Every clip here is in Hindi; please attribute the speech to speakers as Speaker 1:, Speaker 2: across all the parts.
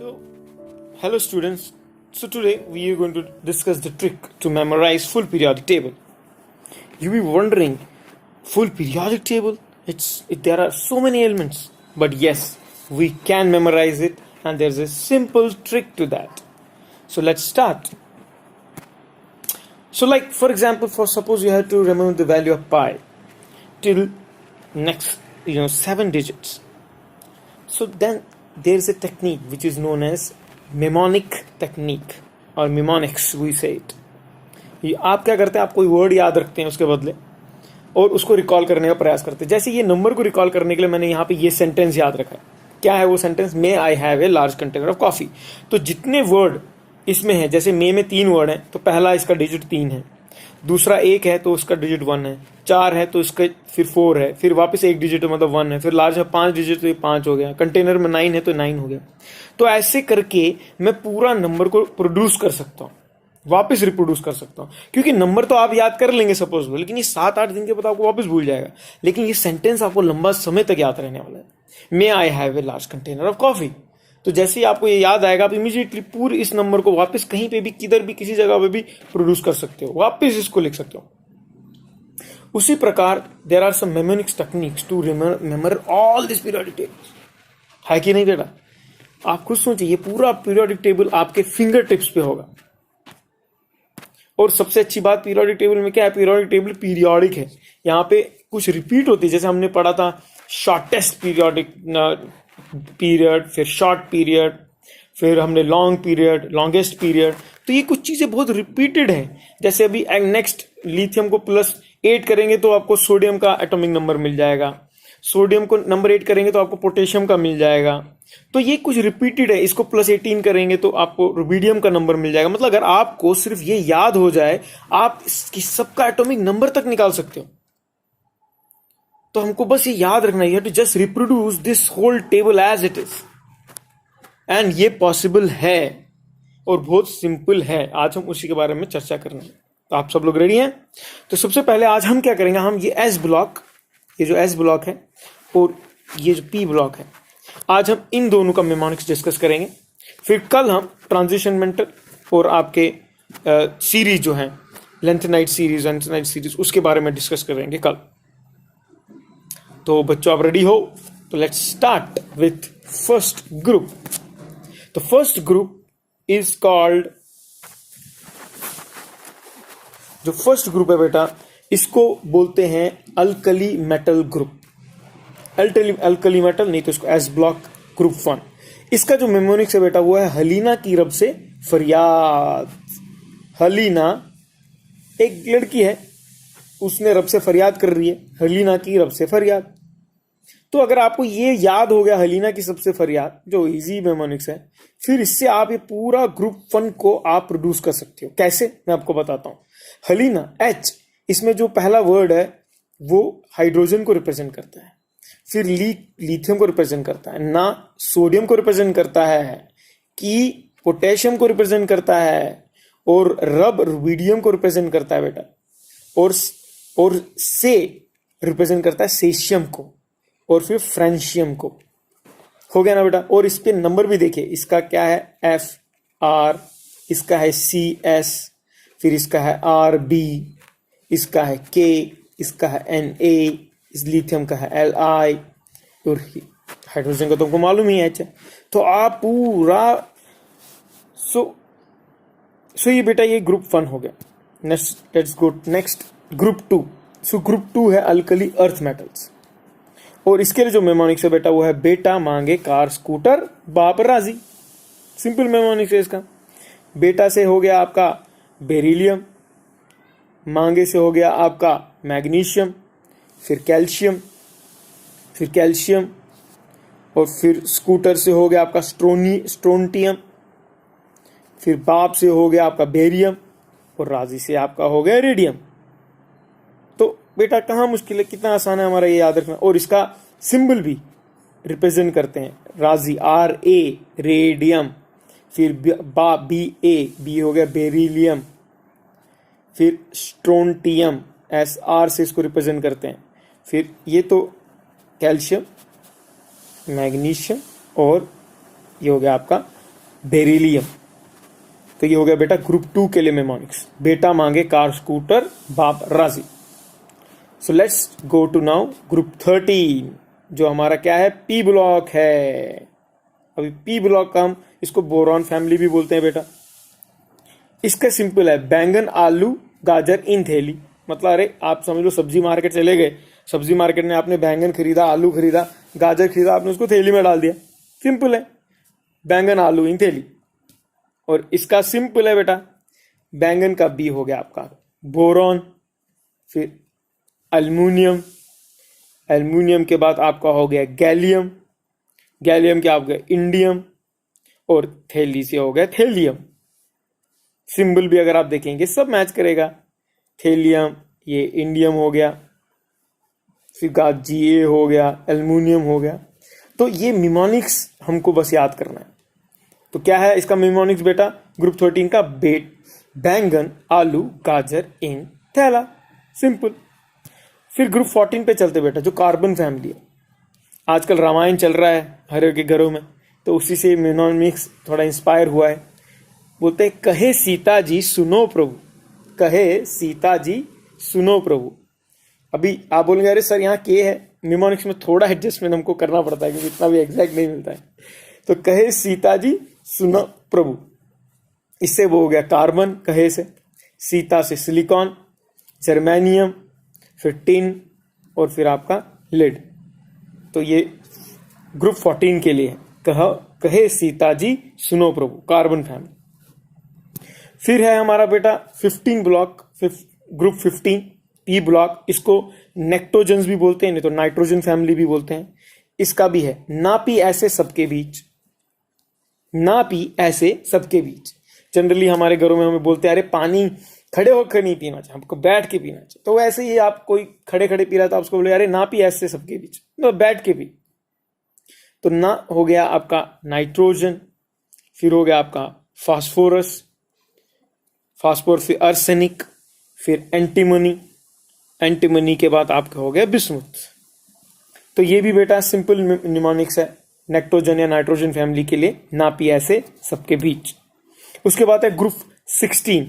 Speaker 1: So, hello students. So today we are going to discuss the trick to memorize full periodic table. You will be wondering, full periodic table? There are so many elements, but yes, we can memorize it, and there's a simple trick to that. So let's start. So, like for example, suppose you have to remember the value of pi till next 7 digits. So then there's a technique which is known as mnemonic technique or mnemonics we say it. ये आप क्या करते हैं, आप कोई वर्ड याद रखते हैं उसके बदले और उसको रिकॉल करने का प्रयास करते हैं. जैसे ये नंबर को रिकॉल करने के लिए मैंने यहाँ पे ये सेंटेंस याद रखा है. क्या है वो sentence? May I have a large container of coffee. तो जितने वर्ड इसमें है, जैसे मे में 3 वर्ड हैं तो पहला इसका डिजिट 3 है, दूसरा 1 है तो उसका डिजिट 1 है, 4 है तो इसका फिर 4 है, फिर वापस 1 डिजिट मतलब 1 है, फिर लार्ज है 5 डिजिट तो ये 5 हो गया, कंटेनर में 9 है तो 9 हो गया. तो ऐसे करके मैं पूरा नंबर को प्रोड्यूस कर सकता हूँ, वापस रिप्रोड्यूस कर सकता हूँ. क्योंकि नंबर तो आप याद कर लेंगे सपोज, लेकिन ये 7-8 दिन के बाद आपको वापस भूल जाएगा. लेकिन ये सेंटेंस आपको लंबा समय तक याद रहने वाला है. May I have a large container of coffee. तो जैसे ही आपको ये याद आएगा, आप इमीडिएटली पूरे इस नंबर को वापस कहीं पे भी, किधर भी, किसी जगह पे भी प्रोड्यूस कर सकते हो, वापस इसको लिख सकते हो. उसी प्रकार there are some mnemonics techniques to remember all this periodic tables. है कि नहीं बेटा? आप खुद सोचिए, ये पूरा पीरियोडिक टेबल आपके फिंगर टिप्स पे होगा. और सबसे अच्छी बात पीरियोडिक टेबल में क्या है, पीरियोडिक टेबल पीरियोडिक है. यहाँ पे कुछ रिपीट होती है, जैसे हमने पढ़ा था शॉर्टेस्ट पीरियोडिक पीरियड, फिर शॉर्ट पीरियड, फिर हमने लॉन्ग पीरियड, लॉन्गेस्ट पीरियड. तो ये कुछ चीजें बहुत रिपीटेड हैं. जैसे अभी नेक्स्ट लिथियम को +8 करेंगे तो आपको सोडियम का एटॉमिक नंबर मिल जाएगा, सोडियम को नंबर 8 करेंगे तो आपको पोटेशियम का मिल जाएगा. तो ये कुछ रिपीटेड है. इसको +18 करेंगे तो आपको रुबिडियम का नंबर मिल जाएगा. मतलब अगर आपको सिर्फ ये याद हो जाए, आप इसकी सबका एटॉमिक नंबर तक निकाल सकते हो. तो हमको बस ये याद रखना है, to just reproduce this whole table as it is. And ये पॉसिबल है और बहुत सिंपल है. आज हम उसी के बारे में चर्चा करना है. तो आप सब लोग रेडी हैं? तो सबसे पहले आज हम क्या करेंगे, हम ये एस ब्लॉक, ये जो एस ब्लॉक है और ये जो पी ब्लॉक है, आज हम इन दोनों का मेमोनिक्स डिस्कस करेंगे. फिर कल हम ट्रांजिशन मेंटल और आपके सीरीज जो है लेंथेनाइट सीरीज उसके बारे में डिस्कस करेंगे कल. तो बच्चों आप रेडी हो? तो let's start with first group. The first group is called, जो फर्स्ट ग्रुप है बेटा, इसको बोलते हैं alkali metal group. Alkali metal नहीं तो इसको एस ब्लॉक ग्रुप 1. इसका जो मेमोनिक्स है बेटा वो है हलीना की रब से फरियाद. हलीना एक लड़की है, उसने रब से फरियाद कर रही है, हलीना की रब से फरियाद. तो अगर आपको ये याद हो गया हलीना की सबसे फरियाद, जो इजी मेमोनिक्स है, फिर इससे आप ये पूरा ग्रुप 1 को आप प्रोड्यूस कर सकते हो. कैसे, मैं आपको बताता हूं. हलीना H, इसमें जो पहला वर्ड है वो हाइड्रोजन को रिप्रेजेंट करता है, फिर लिथियम को रिप्रेजेंट करता है, ना सोडियम को रिप्रेजेंट करता है, कि पोटेशियम को रिप्रेजेंट करता है, और रब रुबिडियम को रिप्रेजेंट करता है बेटा, और से रिप्रेजेंट करता है सेशियम को, और फिर फ्रेंशियम को. हो गया ना बेटा? और इस पे नंबर भी देखिए, इसका क्या है FR, इसका है CS, फिर इसका है RB, इसका है K, इसका है Na, इस लिथियम का है Li, और हाइड्रोजन का तो तुमको मालूम ही है. तो आप पूरा सो ये बेटा ये ग्रुप 1 हो गया. Let's go next group 2. So group 2 है अल्कली अर्थ मेटल्स, और इसके लिए जो मेमोनिक्स है बेटा वो है बेटा मांगे कार स्कूटर बाप राजी. सिंपल मेमोनिक्स है इसका. बेटा से हो गया आपका बेरिलियम, मांगे से हो गया आपका मैग्नीशियम, फिर कैल्शियम, और फिर स्कूटर से हो गया आपका स्ट्रोंटियम, फिर बाप से हो गया आपका बेरियम, और राजी से आपका हो गया रेडियम. तो बेटा कहाँ मुश्किल है, कितना आसान है हमारा ये याद रखना. और इसका सिंबल भी रिप्रेजेंट करते हैं, राजी RA रेडियम, फिर बी हो गया बेरिलियम, फिर स्ट्रोंटियम SR से इसको रिप्रेजेंट करते हैं. फिर ये तो कैल्शियम, मैग्नीशियम, और ये हो गया आपका बेरिलियम। तो ये हो गया बेटा ग्रुप 2 के लिए मेमोनिक्स। बेटा मांगे कार स्कूटर, बाप राजी। So let's go to now group 13, जो हमारा क्या है, पी ब्लॉक है। अभी पी ब्लॉक का हम इसको बोरॉन फैमिली भी बोलते हैं बेटा। इसका सिंपल है, बैंगन आलू गाजर इन थैली। मतलब अरे आप समझ लो सब्जी मार्केट चले गए, सब्जी मार्केट में आपने बैंगन खरीदा, आलू खरीदा, गाजर खरीदा, आपने उसको थैली में डाल दिया। सिंपल है, बैंगन आलू इन थैली। और इसका सिंपल है बेटा, बैंगन का बी हो गया आपका बोरॉन, फिर एल्युमिनियम, एल्युमिनियम के बाद आपका हो गया गैलियम, गैलियम के आप गए इंडियम, और थैली से हो गया थेलियम। सिंबल भी अगर आप देखेंगे सब मैच करेगा। थेलियम, ये इंडियम हो गया, फिर Ga हो गया, एल्युमिनियम हो गया। तो ये निमोनिक्स हमको बस याद करना है। तो क्या है इसका निमोनिक्स बेटा, ग्रुप 13 का बैंगन आलू गाजर इन थैला, सिंपल। फिर ग्रुप 14 पे चलते बेटा, जो कार्बन फैमिली है। आजकल रामायण चल रहा है हर एक के घरों में, तो उसी से निमोनिक्स थोड़ा इंस्पायर हुआ है। बोलते हैं कहे सीता जी सुनो प्रभु, कहे सीता जी सुनो प्रभु। अभी आप बोलेंगे अरे सर यहाँ के है, निमोनिक्स में थोड़ा एडजस्टमेंट हमको करना पड़ता है क्योंकि इतना भी एग्जैक्ट नहीं मिलता है। तो कहे सीता जी सुनो प्रभु, इससे वो हो गया कार्बन, कहे से, सीता से सिलिकॉन, जर्मेनियम, फिर टिन, और फिर आपका लेड। तो ये ग्रुप 14 के लिए है, कहे सीता जी सुनो प्रभु, कार्बन फैमिली। फिर है हमारा बेटा 15 ब्लॉक, ग्रुप 15 पी ब्लॉक। इसको नेक्टोजेंस भी बोलते हैं, नहीं तो नाइट्रोजन फैमिली भी बोलते हैं। इसका भी है ना पी ऐसे सबके बीच, ना पी ऐसे सबके बीच। जनरली हमारे घरों में हमें बोलते हैं अरे पानी खड़े होकर नहीं पीना चाहिए, हमको बैठ के पीना चाहिए। तो वैसे ही आप कोई खड़े खड़े पी रहा था, उसको बोले अरे ना पी ऐसे सबके बीच, तो बैठ के पी। तो ना हो गया आपका नाइट्रोजन, फिर हो गया आपका फास्फोरस, फास्फोर, फिर आर्सेनिक, फिर एंटीमनी, एंटीमनी के बाद आपका हो गया बिस्मुथ। तो ये भी बेटा सिंपल निमोनिक्स है, नेक्टोजन या नाइट्रोजन फैमिली के लिए, ना पी ऐसे सबके बीच। उसके बाद है ग्रुप 16,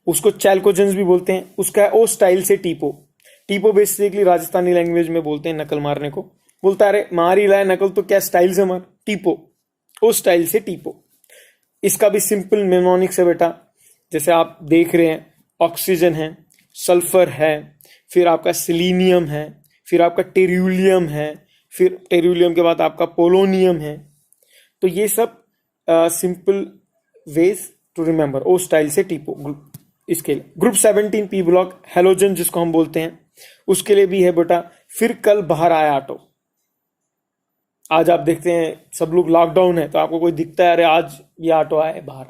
Speaker 1: उसको चैल्कोजेंस भी बोलते हैं। उसका है ओ स्टाइल से टीपो। टीपो बेसिकली राजस्थानी लैंग्वेज में बोलते हैं नकल मारने को। बोलता है अरे मार ही लाए नकल तो क्या स्टाइल से मार, टीपो, ओ स्टाइल से टीपो। इसका भी सिंपल निमोनिक्स है बेटा, जैसे आप देख रहे हैं ऑक्सीजन है, सल्फर है, फिर आपका सिलीनियम है, फिर आपका टेरिलियम है, फिर टेरिलियम के बाद आपका पोलोनियम है। तो ये सब सिंपल वेज टू रिमेंबर, ओ स्टाइल से टीपो ग्रुप। इसके लिए ग्रुप 17 पी ब्लॉक हेलोजन जिसको हम बोलते हैं, उसके लिए भी है बेटा फिर कल बाहर आया ऑटो। आज आप देखते हैं सब लोग लॉकडाउन है, तो आपको कोई दिखता है अरे आज ये ऑटो आया है बाहर,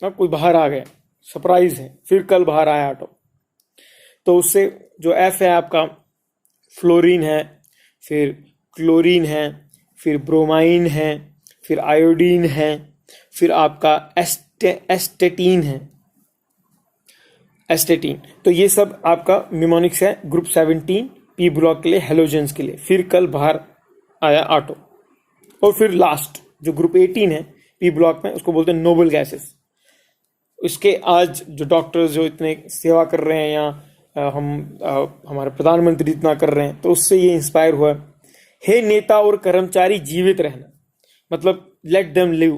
Speaker 1: अब कोई बाहर आ गया, सरप्राइज है, फिर कल बाहर आया ऑटो। तो उससे जो एफ है आपका फ्लोरीन है, फिर क्लोरीन है, फिर ब्रोमाइन है, फिर आयोडीन है, फिर आपका एस्टेटीन है, एस्टेटीन। तो ये सब आपका निमोनिक्स है ग्रुप 17 पी ब्लॉक के लिए, हेलोजेंस के लिए, फिर कल बाहर आया ऑटो। और फिर लास्ट जो ग्रुप 18 है पी ब्लॉक में, उसको बोलते हैं नोबल गैसेस। इसके आज जो डॉक्टर्स जो इतने सेवा कर रहे हैं, या हमारे प्रधानमंत्री इतना कर रहे हैं, तो उससे ये इंस्पायर हुआ है। हे नेता और कर्मचारी जीवित रहना, मतलब लेट देम लिव,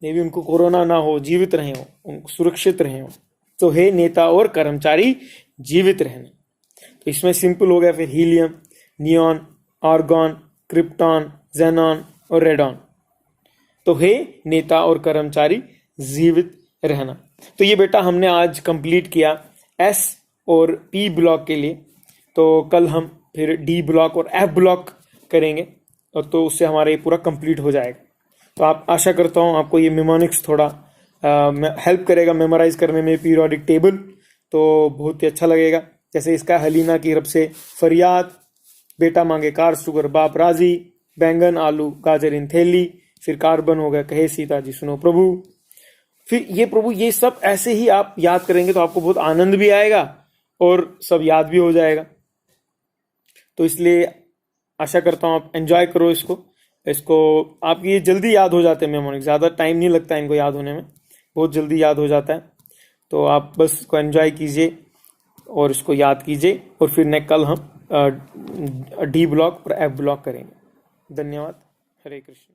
Speaker 1: मे भी उनको कोरोना ना हो, जीवित रहे हो, उनको सुरक्षित रहे हो। तो हे नेता और कर्मचारी जीवित रहना। तो इसमें सिंपल हो गया, फिर helium, neon, argon, krypton, xenon और रेडॉन। तो हे नेता और कर्मचारी जीवित रहना। तो ये बेटा हमने आज कंप्लीट किया एस और पी ब्लॉक के लिए। तो कल हम फिर डी ब्लॉक और एफ ब्लॉक करेंगे, और तो उससे हमारा ये पूरा कंप्लीट हो जाएगा। तो आप आशा करता हूँ आपको ये निमोनिक्स थोड़ा हेल्प करेगा मेमोराइज करने में पीरियोडिक टेबल, तो बहुत ही अच्छा लगेगा। जैसे इसका हलीना की रब से फरियाद, बेटा मांगे कार शुगर बाप राजी, बैंगन आलू गाजर इन थैली, फिर कार्बन हो गया कहे सीता जी सुनो प्रभु। फिर ये प्रभु, ये सब ऐसे ही आप याद करेंगे तो आपको बहुत आनंद भी आएगा और सब याद भी हो जाएगा। तो इसलिए आशा करता हूँ आप एंजॉय करो इसको, इसको आपकी ये जल्दी याद हो जाते हैं मेमोनिक्स, ज़्यादा टाइम नहीं लगता इनको याद होने में, बहुत जल्दी याद हो जाता है। तो आप बस इसको एंजॉय कीजिए और इसको याद कीजिए, और फिर कल हम डी ब्लॉक और एफ ब्लॉक करेंगे। धन्यवाद। हरे कृष्ण।